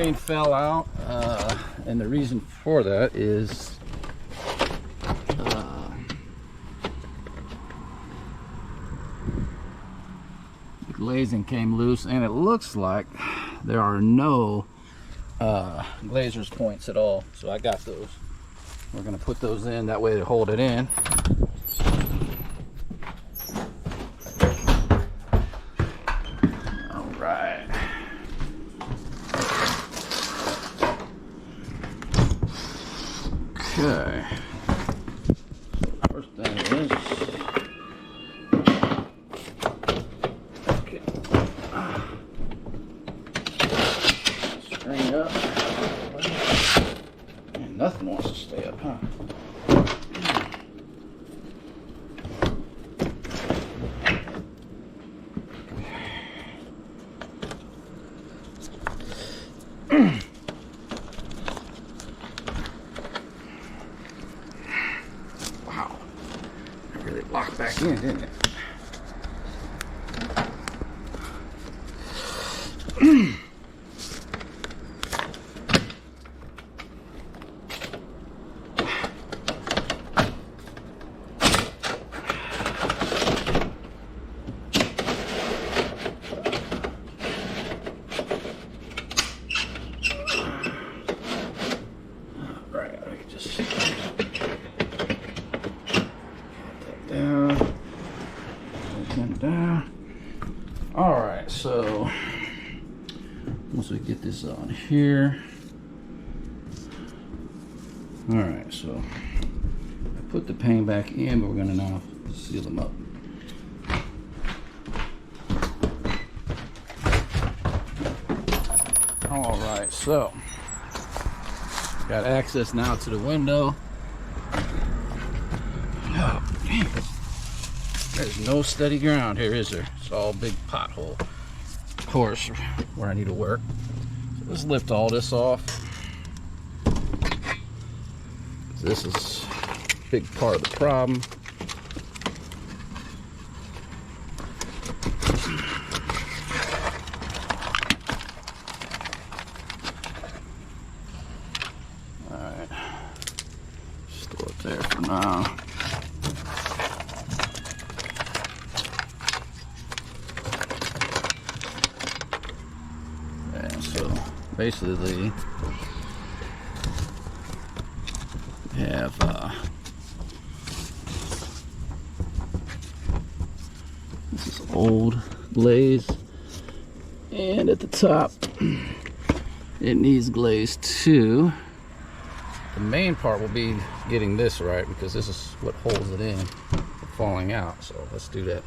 pane fell out, and the reason for that is the glazing came loose, and it looks like there are no glazier's points at all. So I got those. We're going to put those in, that way to hold it in. All right. Okay. First thing is, okay, string up. And nothing wants to stay up, huh? Wow, it really locked back in, didn't it? Down. All right, so once we get this on here, all right, so I put the pane back in, but we're gonna now seal them up. All right, so got access now to the window. Oh, dang. There's no steady ground here, is there? It's all big pothole. Of course, where I need to work. So let's lift all this off. This is a big part of the problem. All right, store it there for now. Basically, we have this is old glaze, and at the top it needs glaze too. The main part will be getting this right, because this is what holds it in from falling out. So let's do that.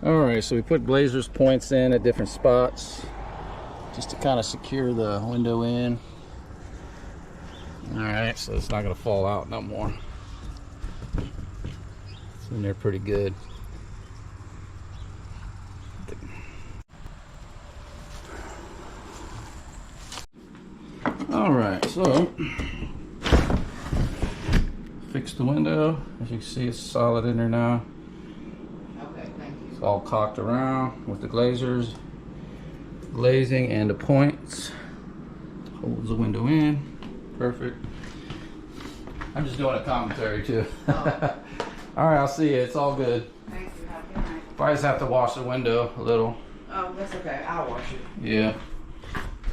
All right, so we put glazier's points in at different spots, just to kind of secure the window in. All right, so it's not gonna fall out no more. It's in there pretty good. All right, so fix the window. As you can see, it's solid in there now. Okay, thank you. It's all caulked around with the glazers. Glazing and the points holds the window in. Perfect. I'm just doing a commentary too. Oh. All right, I'll see you. It's all good. Thank you. Have a good night. Probably just have to wash the window a little. Oh, that's okay. I'll wash it. Yeah.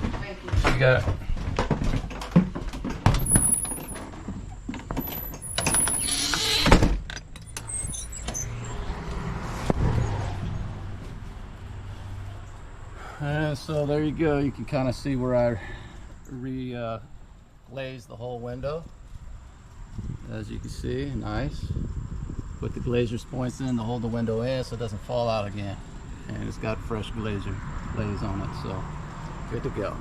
Thank you. You got it. And so there you go. You can kind of see where I glazed the whole window. As you can see, nice. Put the glazier's points in to hold the window in so it doesn't fall out again. And it's got fresh glaze on it, so good to go.